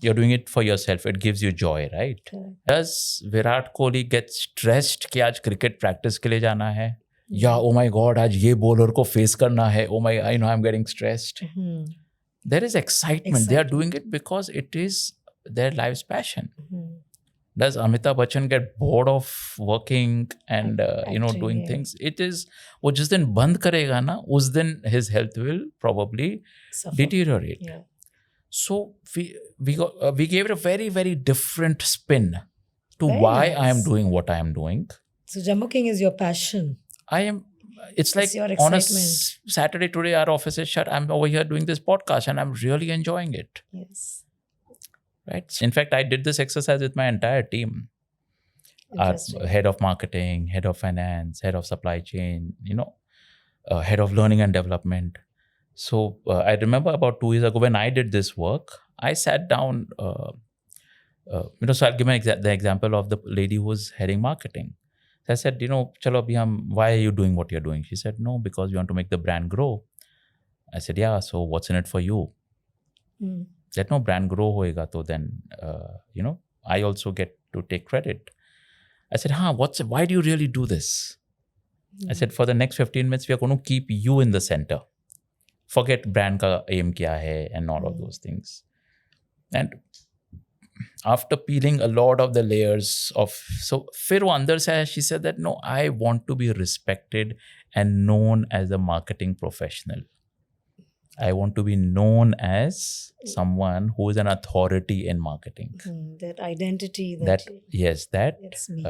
You're doing it for yourself. It gives you joy, right? Correct. Does Virat Kohli get stressed कि आज cricket practice के लिए जाना है? या oh my God, आज ये bowler को face करना है. Oh my, I know I'm getting stressed. There is excitement. They are doing it because it is their life's passion. Does Amitabh Bachchan get bored of working and doing things? It is, वो जिस दिन बंद करेगा ना, उस दिन his health will probably deteriorate. Yeah. So we gave it a very, very different spin to very why nice. I am doing what I am doing. So Jumboking is your passion. It's like on a Saturday today, our office is shut. I'm over here doing this podcast and I'm really enjoying it. Yes. Right. In fact, I did this exercise with my entire team. Our head of marketing, head of finance, head of supply chain, head of learning and development. So I remember about 2 years ago when I did this work, I sat down, so I'll give the example of the lady who was heading marketing. So I said, chalo abhi why are you doing what you're doing? She said, no, because we want to make the brand grow. I said, yeah, so what's in it for you? That no brand grow hoega, to then, I also get to take credit. I said, why do you really do this? I said, for the next 15 minutes, we are going to keep you in the center. Forget brand ka aim kya hai and all of those things. And after peeling a lot of the layers of, so fir wo andar se she said that no, I want to be respected and known as a marketing professional. I want to be known as someone who is an authority in marketing. That identity. It's me.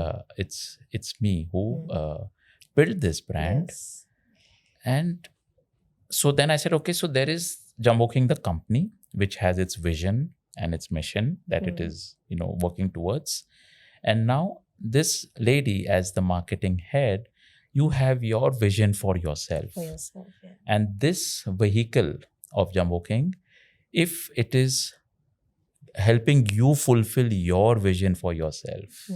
It's me who built this brand. Yes. And so then I said, okay, so there is Jumboking the company, which has its vision and its mission that it is, working towards. And now this lady as the marketing head, you have your vision for yourself. Yeah. And this vehicle of Jumboking, if it is helping you fulfill your vision for yourself,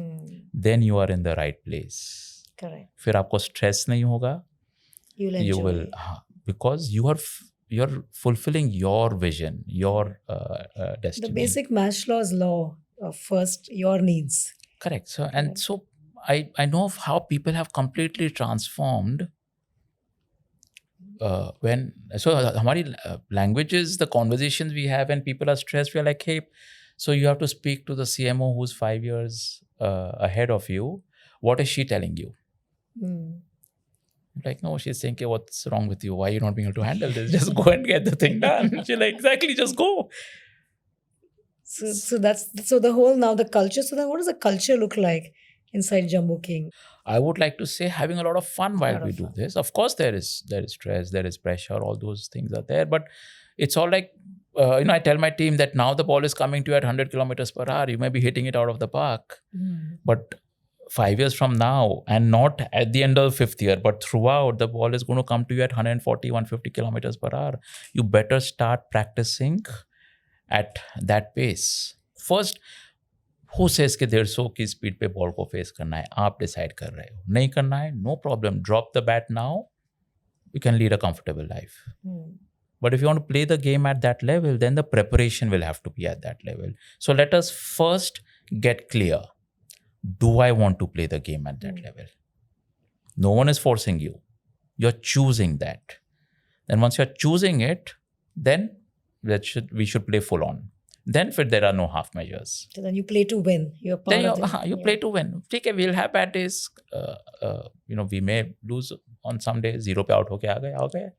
then you are in the right place. Correct. फिर आपको stress नहीं होगा. You will, because you're fulfilling your vision, your destiny. The basic Maslow's law of first your needs. Correct. So so I know of how people have completely transformed hamari languages, the conversations we have when people are stressed, we are like, hey, so you have to speak to the CMO who's 5 years ahead of you. What is she telling you? Like, no, she's saying, okay, what's wrong with you? Why are you not being able to handle this? Just go and get the thing done. She's like, exactly, just go. So the whole now the culture. So then, what does the culture look like inside Jumboking? I would like to say having a lot of fun while Lot we of do fun. this. Of course, there is stress, there is pressure, all those things are there. But it's all like, I tell my team that now the ball is coming to you at 100 kilometers per hour. You may be hitting it out of the park. But 5 years from now, and not at the end of the fifth year, but throughout, the ball is going to come to you at 140, 150 kilometers per hour. You better start practicing at that pace. First, who says कि 150 की speed पे ball को face करना है? आप decide कर रहे हो. नहीं करना है, no problem. Drop the bat now. You can lead a comfortable life. But if you want to play the game at that level, then the preparation will have to be at that level. So let us first get clear. Do I want to play the game at that level? No one is forcing you. You're choosing that. Then once you're choosing it, then we should play full on. Then there are no half measures. So then you play to win. You're part Then of it. you play to win. Okay, we'll have bad days. We may lose on some days. 0 पे out होके आ गए.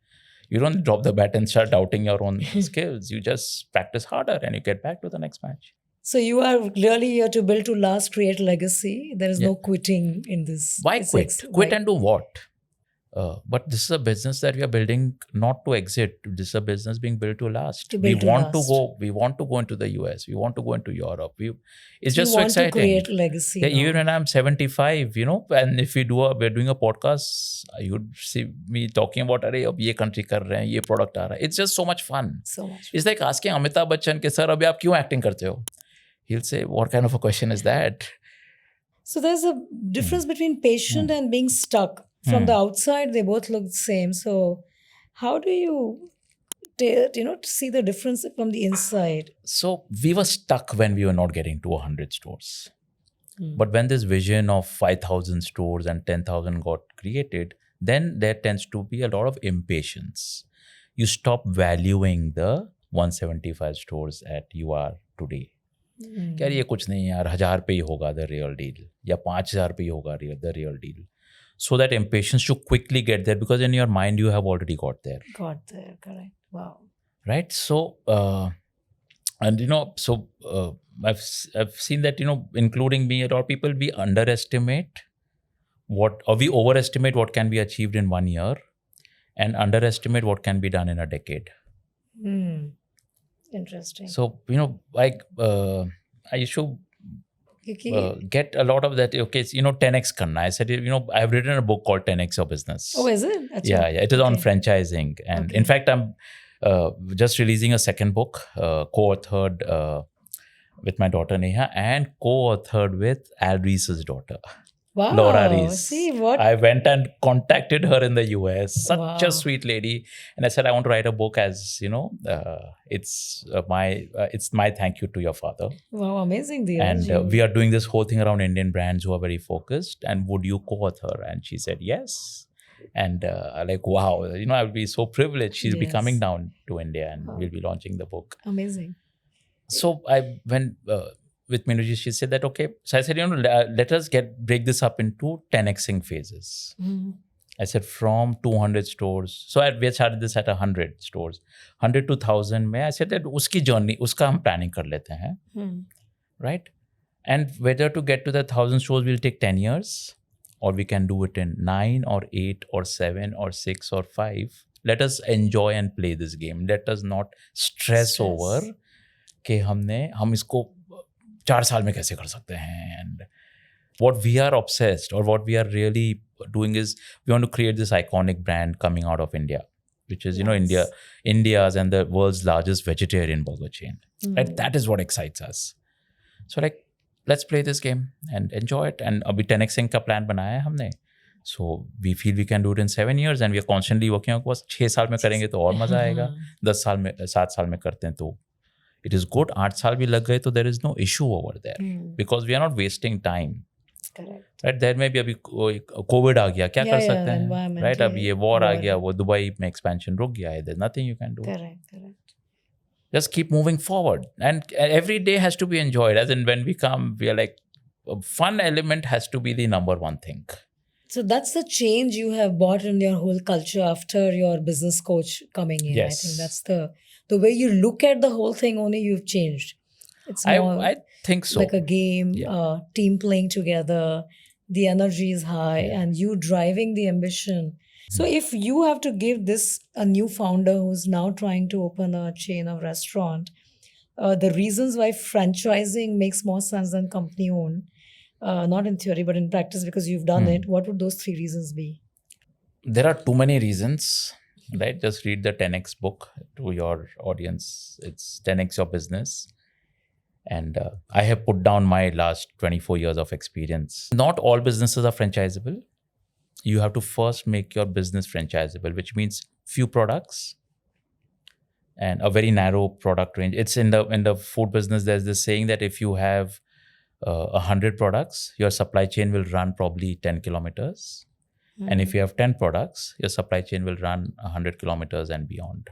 You don't drop the bat and start doubting your own skills. You just practice harder and you get back to the next match. So you are really here to build to last, create legacy. There is no quitting in this. Why It's quit? Quit and do what? But this is a business that we are building not to exit. This is a business being built to last. We want to go into the US. We want to go into Europe. It's just so exciting. You want to create legacy. Yeah, even when I'm 75, and if we're doing a podcast, you'd see me talking about, अरे अब ये country कर रहे हैं, ये product आ रहा है. It's just so much fun. So much. It's like asking Amitabh Bachchan के सर अभी आप क्यों acting करते हो? He'll say, what kind of a question is that? So there's a difference between patient and being stuck. From the outside, they both look the same. So how do you, see the difference from the inside? So we were stuck when we were not getting to 100 stores. But when this vision of 5,000 stores and 10,000 got created, then there tends to be a lot of impatience. You stop valuing the 175 stores at you are today. यार ये कुछ नहीं यार, 1,000 पे ही होगा the real deal, या 5,000 पे ही होगा the real deal. So that impatience to quickly get there, because in your mind you have already got there. Got there, correct. Wow. Right. So I've seen that, including me, a lot of people, we underestimate we overestimate what can be achieved in 1 year and underestimate what can be done in a decade. Interesting. So, I used to get a lot of that. Okay, 10x karna. I said, I've written a book called 10x Your Business. Oh, is it? Achha. Yeah. It is on franchising. And in fact, I'm just releasing a second book, co-authored with my daughter Neha and co-authored with Al Rees's daughter. Wow. Laura Rees. See what? I went and contacted her in the US. Such a sweet lady. And I said, I want to write a book as, it's my thank you to your father. Wow, amazing, Dheeraj. And we are doing this whole thing around Indian brands who are very focused. And would you co-author? And she said, yes. And wow, I would be so privileged. She's be coming down to India and we'll be launching the book. Amazing. So I went with Minuji, she said that, okay. So I said, let us break this up into 10xing phases. I said from 200 stores. So we started this at 100 stores. 100 to 1,000 mein, I said that uski journey, uska hum planning kar lete hain. Right? And whether to get to the 1,000 stores will take 10 years or we can do it in 9 or 8 or 7 or 6 or 5. Let us enjoy and play this game. Let us not stress over कि हम इसको 4 साल में कैसे कर सकते हैं. And what we are obsessed or what we are really doing is we want to create this iconic brand coming out of India, which is, India's and the world's largest vegetarian burger chain. Right? That is what excites us. So let's play this game and enjoy it. And abhi 10xing का plan बनाया है हमने. So we feel we can do it in 7 years and we are constantly working on बस 6 साल में करेंगे तो और मजा आएगा. 10 साल में 7 साल में करते हैं तो it is good. 8 साल भी लग गए तो there is no issue over there because we are not wasting time. Correct. Right? There may be अभी COVID आ गया, क्या कर सकते हैं? Right? अभी ये war आ गया, वो दुबई में expansion रुक गया है. There's nothing you can do. Correct. Just keep moving forward. And every day has to be enjoyed. As in when we come, we are like, a fun element has to be the number one thing. So that's the change you have brought in your whole culture after your business coach coming in. Yes. I think that's the way you look at the whole thing, only you've changed. It's more I think so. like a game, team playing together. The energy is high, and you driving the ambition. So, if you have to give this a new founder who's now trying to open a chain of restaurant, the reasons why franchising makes more sense than company owned, not in theory but in practice because you've done it, what would those 3 reasons be? There are too many reasons, right? Just read the 10x book to your audience. It's 10x your business. And I have put down my last 24 years of experience. Not all businesses are franchisable. You have to first make your business franchisable, which means few products and a very narrow product range. It's in the food business, there's this saying that if you have 100 products, your supply chain will run probably 10 kilometers. And if you have 10 products, your supply chain will run 100 kilometers and beyond.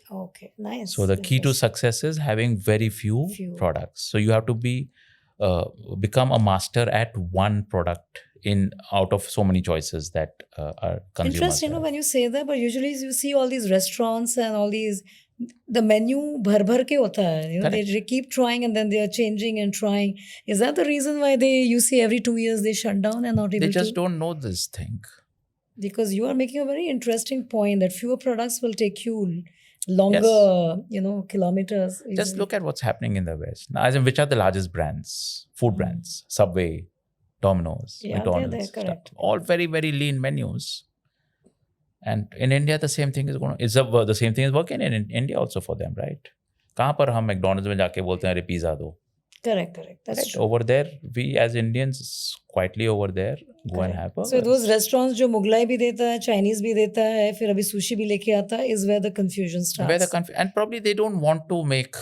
Okay, nice. So the key to success is having very few products. So you have to become a master at one product out of so many choices that are consumers. Interesting, when you say that, but usually you see all these restaurants and all these, the menu bhar ke hota hai. They keep trying and then they are changing and trying. Is that the reason why you see every 2 years they shut down and not able to? They just don't know this thing. Because you are making a very interesting point that fewer products will take you longer, kilometers. Just look at what's happening in the West. Now, as in which are the largest brands, food brands, Subway, Domino's, McDonald's, all very, very lean menus. And in India, the same thing the same thing is working in India also for them, right? कहाँ पर हम McDonald's में जाके बोलते हैं अरे pizza दो. Correct. That's true. Over there, we as Indians, quietly over there, go and have burgers. So those restaurants जो मुगलाई भी देता है, Chinese भी देता है, फिर अभी sushi भी लेके आता है, is where the confusion starts. And probably they don't want to make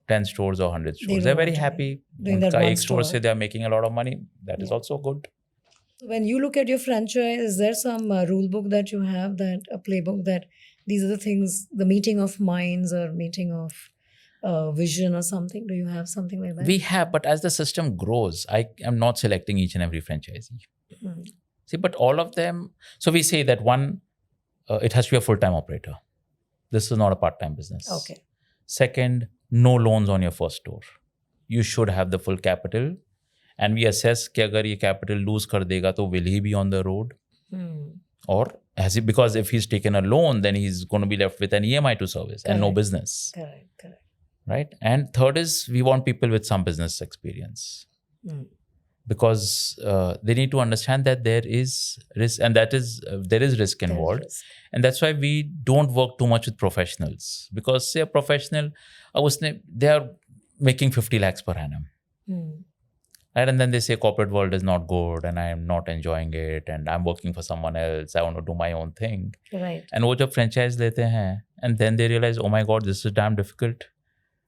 10 stores or 100 stores. They're very happy. Doing that one store say they're making a lot of money. That is also good. When you look at your franchise, is there some rule book that you have, that a playbook that these are the things, the meeting of minds or meeting of vision or something? Do you have something like that? We have, but as the system grows, I am not selecting each and every franchisee. See, but all of them, so we say that one, it has to be a full-time operator. This is not a part-time business. Okay. Second, no loans on your first store. You should have the full capital. And we assess कि अगर ये capital lose कर देगा तो will he be on the road? Or has he, because if he's taken a loan, then he's going to be left with an EMI to service and no business. Correct. Right? And third is we want people with some business experience. Because they need to understand that there is risk, and there is risk involved. And that's why we don't work too much with professionals. Because say a professional, they are making 50 lakhs per annum. Right? And then they say corporate world is not good and I am not enjoying it and I'm working for someone else. I want to do my own thing. Right. And वो जब franchise लेते हैं, and then they realize, oh my God, this is damn difficult.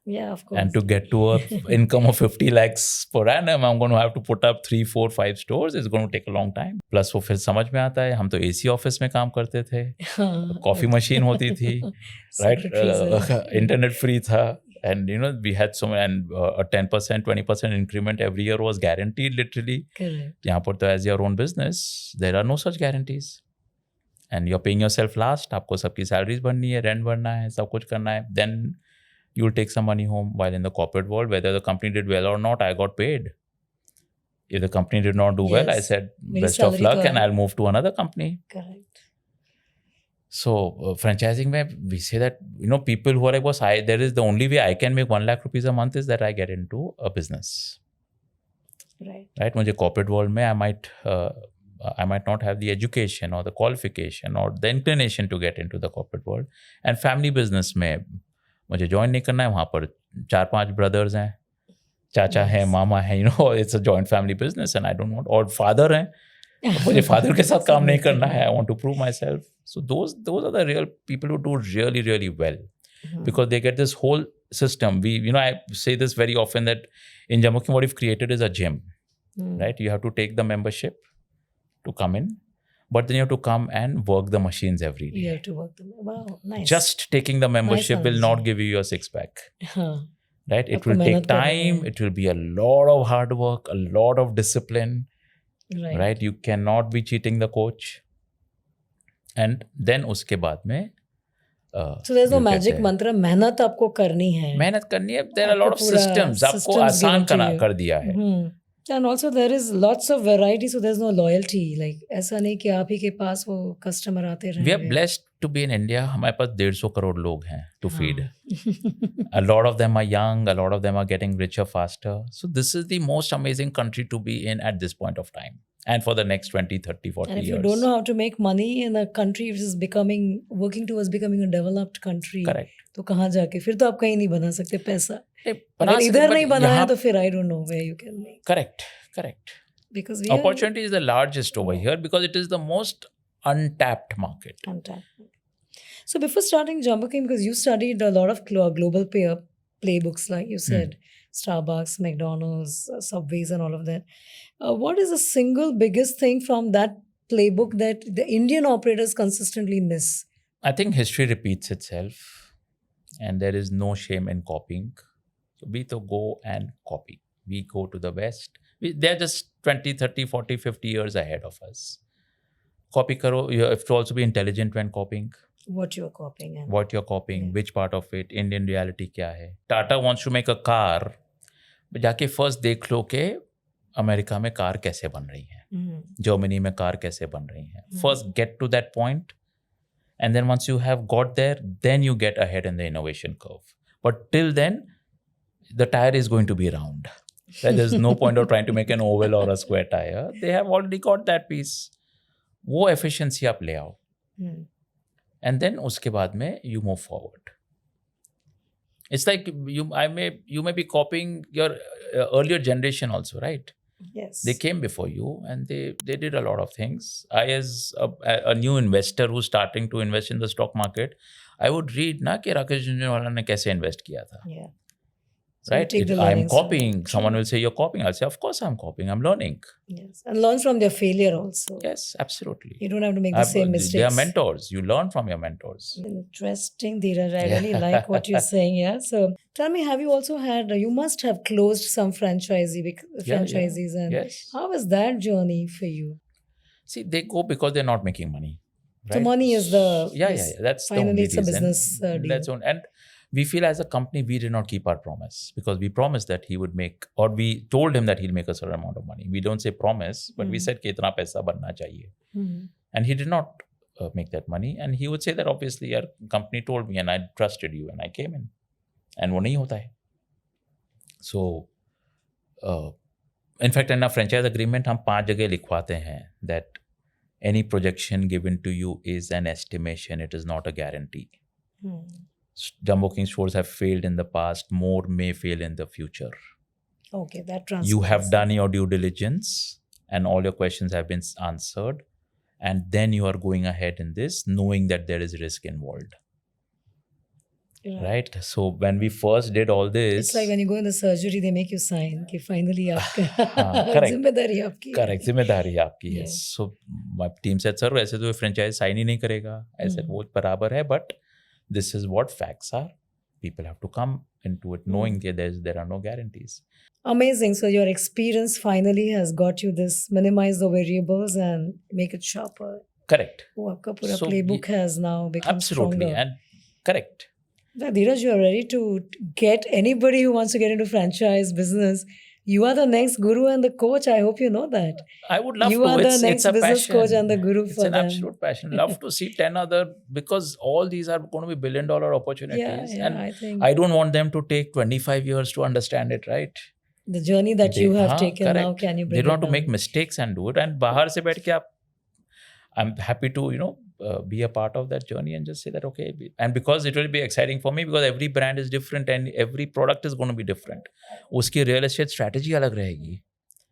Yeah, of course. And to get to a income of 50 lakhs per annum, I'm going to have to put up 3, 4, 5 stores. It's going to take a long time. Plus वो फिर समझ में आता है, हम तो AC office में काम करते थे, coffee machine होती थी, right? Internet free था. And we had a 10%, 20% increment every year was guaranteed literally. Correct. यहाँ पर तो as your own business, there are no such guarantees. And you're paying yourself last. आपको सबकी salaries भरनी है, rent भरना है, सब कुछ करना है. Then you'll take some money home. While in the corporate world, whether the company did well or not, I got paid. If the company did not do well, I said, best of luck and I'll move to another company. Correct. So franchising mein, we say that, people who are like, boss, there is the only way I can make 1 lakh rupees a month is that I get into a business. Right. मुझे corporate world में I might not have the education or the qualification or the inclination to get into the corporate world. And family business में मुझे join नहीं करना है, वहाँ पर 4-5 brothers हैं, चाचा हैं, मामा हैं, it's a joint family business and I don't want, or father हैं, मुझे father के साथ काम नहीं करना है, I want to prove myself. So those are the real people who do really, really well, because they get this whole system. I say this very often that in Jumboking, what we've created is a gym, right? You have to take the membership to come in, but then you have to come and work the machines every day. You have to work them. Wow, nice. Just taking the membership will not give you your 6-pack. Right? It will take time. It will be a lot of hard work, a lot of discipline. Right? You cannot be cheating the coach. And then उसके बाद में So there's no जो कहते magic हैं, mantra. मेहनत आपको करनी है. मेहनत करनी है. There are a lot of आपको पूरा systems. आपको systems आसान given to you. कर दिया है. And also there is lots of variety, so there's no loyalty. Like ऐसा नहीं कि आप ही के पास वो customer आते रहेंगे. We are blessed to be in India. हमारे पास 150 करोड़ लोग हैं to feed. A lot of them are young. A lot of them are getting richer faster. So this is the most amazing country to be in at this point of time. And for the next 20, 30, 40 And if years. you don't know how to make money in a country which is working towards becoming a developed country, Correct. तो कहाँ जाके फिर तो आप कहीं नहीं बना सकते पैसा. बना अगर सकते, इधर but नहीं बनाया यहाँ- तो फिर I don't know where you can make. Correct. Because we are Opportunity is the largest over here because it is the most untapped market. untapped. So before starting Jumboking, because you studied a lot of global playbooks, like you said, Starbucks, McDonald's, Subways, and all of that. What is the single biggest thing from that playbook that the Indian operators consistently miss? I think history repeats itself and there is no shame in copying. So we to go and copy. We go to the West. They're just 20, 30, 40, 50 years ahead of us. Copy karo. You have to also be intelligent when copying. What you're copying. And What you're copying, which part of it, Indian reality क्या है. Tata wants to make a car. जाके first देख लो कि America में car कैसे बन रही है, जर्मनी में कार कैसे बन रही है. First get to that point, and then once you have got there, then you get ahead in the innovation curve. But till then, the tire is going to be round. There's no point of trying to make an oval or a square tire. They have already got that piece. वो efficiency आप ले आओ. And then उसके बाद में you move forward. It's like you may be copying your earlier generation also, right? yes, They came before you and they did a lot of things. I, as a new investor who's starting to invest in the stock market, I would read ना कि राकेश झुंझुनवाला ने कैसे invest किया था. yeah. So you Right? take the I'm learnings from copying. it. Someone will say you're copying. I'll say, of course I'm copying. I'm learning. Yes, and learn from their failure also. Yes, absolutely. You don't have to make the same mistakes. They are mentors. You learn from your mentors. Interesting, Dheeraj. I really like what you're saying. Yeah. So tell me, have you also had? You must have closed some franchisees, and Yes. how was that journey for you? See, they go because they're not making money. So Right? money is the Yeah. That's the finally only it's a reason. business deal. That's on. And we feel as a company we did not keep our promise because we promised that he would make, or we told him that he'll make a certain amount of money. We don't say promise, but we said कि इतना पैसा बनना चाहिए. And he did not make that money. And he would say that obviously your company told me and I trusted you and I came in. And वो नहीं होता है. So, in fact, in our franchise agreement, हम 5 जगह लिखवाते हैं that any projection given to you is an estimation. It is not a guarantee. Jumboking stores have failed in the past. More may fail in the future. Okay, that translates. You have done your due diligence and all your questions have been answered. And then you are going ahead in this knowing that there is risk involved. Right? So when we first did all this... It's like when you go in the surgery, they make you sign कि finally आपका correct. जिम्मेदारी आपकी. Correct. जिम्मेदारी आपकी है. Yes. So my team said, sir, ऐसे तो franchise sign ही नहीं करेगा. ऐसे वो बराबर है, but this is what facts are. People have to come into it knowing that there are no guarantees. Amazing. So your experience finally has got you this, minimize the variables and make it sharper. Correct. वो आपका पूरा So playbook has now become Absolutely. stronger. And correct. Now, Dheeraj, you are ready to get anybody who wants to get into franchise business. You are the next guru and the coach. I hope you know that. I would love You to. are the It's next a business passion. coach and the guru It's for an them. absolute passion. Love to see 10 other, because all these are going to be $1 billion opportunities. Yeah, and I think I don't want them to take 25 years to understand it, right? the journey that you have taken now, correct. can you bring They don't it want to make down? mistakes and do it. And बाहर से बैठ के आप, I'm happy to, be a part of that journey and just say that, okay. And because it will be exciting for me because every brand is different and every product is going to be different. उसकी real estate strategy अलग रहेगी.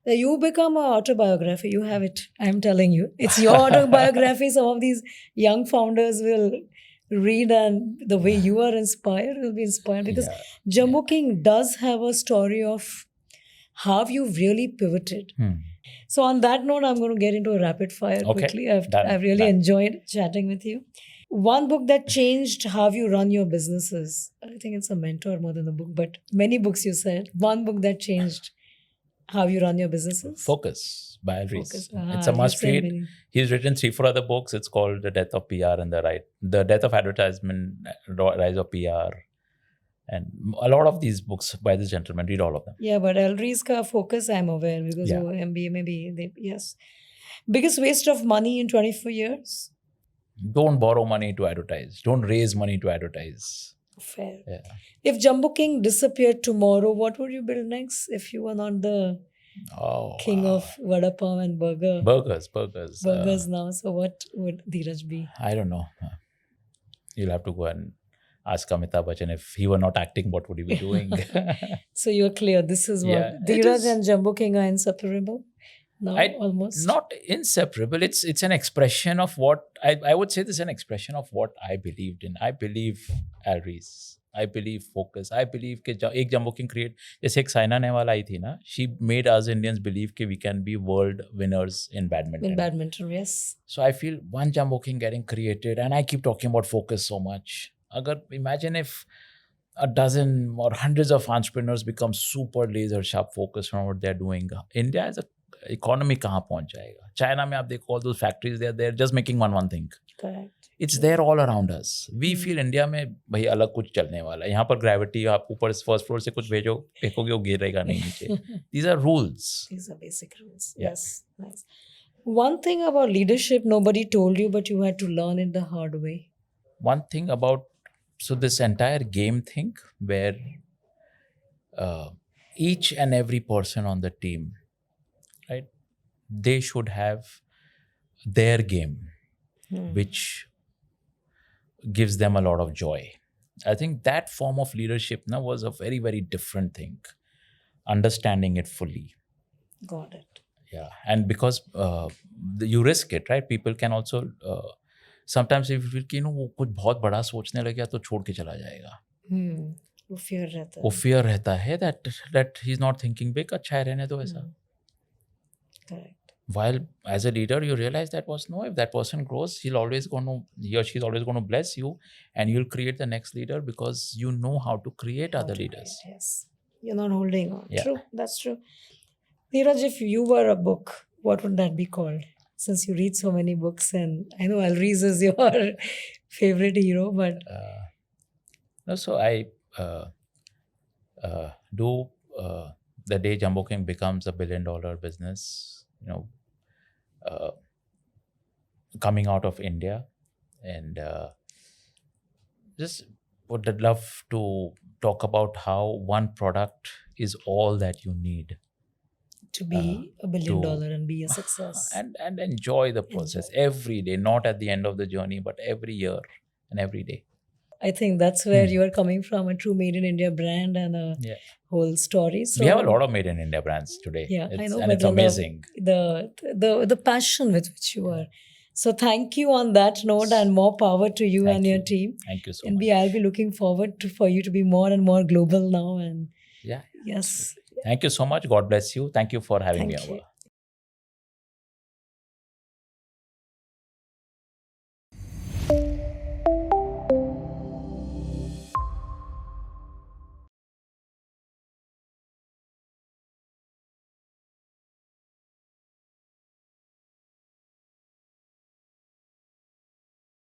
You become an autobiography. You have it. I'm telling you. It's your autobiography. Some of these young founders will read and the way you are inspired will be inspired because Jumboking does have a story of how you've really pivoted. So on that note, I'm going to get into a rapid fire quickly. I've really enjoyed chatting with you. One book that changed how you run your businesses. I think it's a mentor more than a book, but many books you said. One book that changed how you run your businesses? Focus by Alries. Focus. It's a You've must said read. many. He's written 3-4 other books. It's called The Death of PR and The Death of Advertisement, Rise of PR. And a lot of these books by this gentleman, read all of them. Yeah, but Alries ka focus, I'm aware, because Yeah. MBA maybe, yes. Biggest waste of money in 24 years? Don't borrow money to advertise. Don't raise money to advertise. Fair. Yeah. If Jumboking disappeared tomorrow, what would you build next if you were not the king of vada pav and burgers. now? So what would Dheeraj be? I don't know. You'll have to go and ask Amitabh Bachchan if he were not acting, what would he be doing? So you're clear. This is what Yeah, it Dheeraj is. and Jumboking are inseparable now, almost. Not inseparable. It's an expression of what I would say. This is an expression of what I believed in. I believe Alries. I believe focus. I believe कि एक Jumboking create जैसे एक साइना नेहवाल आई थी ना. She made us Indians believe कि we can be world winners in badminton. In badminton, yes. So I feel one Jumboking getting created, and I keep talking about focus so much. Agar imagine if a dozen or hundreds of entrepreneurs become super laser sharp focused on what they're doing. India as a economy कहाँ पहुंच जाएगा? China में आप देखो all those factories they're just making one thing. Correct. It's there all around us. We feel India में भाई अलग कुछ चलने वाला है. यहाँ पर gravity आप ऊपर फर्स्ट फ्लोर से कुछ भेजो फेंकोगे वो गिरेगा नहीं नीचे. These are rules. These are basic rules. Yeah. Yes. Nice. One thing about leadership nobody told you, but you had to learn it the hard way. One thing about this entire game thing where each and every person on the team, right, they should have their game, which gives them a lot of joy. I think that form of leadership now was a very, very different thing. Understanding it fully. Got it. Yeah. And because you risk it, right? People can also sometimes if you feel कि वो कुछ बहुत बड़ा सोचने लग गया तो छोड़ के चला जाएगा. वो fear रहता है. वो fear रहता है that he's not thinking big. अच्छा है रहने दो ऐसा. Correct. While as a leader you realize that if that person grows, he or she's always going to bless you, and you'll create the next leader because you know how to create other leaders. Yes. You're not holding on. Yeah. True. That's true. Dheeraj, if you were a book, what would that be called? Since you read so many books, and I know Alries is your favorite hero, but So I do the day Jumboking becomes $1 billion business, coming out of India, and just would love to talk about how one product is all that you need to be $1 billion and be a success. and enjoy the process every day, not at the end of the journey, but every year and every day. I think that's where you are coming from, a true made in India brand and a whole story. So we have a lot of made in India brands today. Yeah, I know, and but it's amazing. The passion with which you are. So thank you on that note, and more power to you and your team. Thank you so and much. I'll be looking forward for you to be more and more global now. And Yeah. yes. Thank you so much. God bless you. Thank you for having me Thank you. over.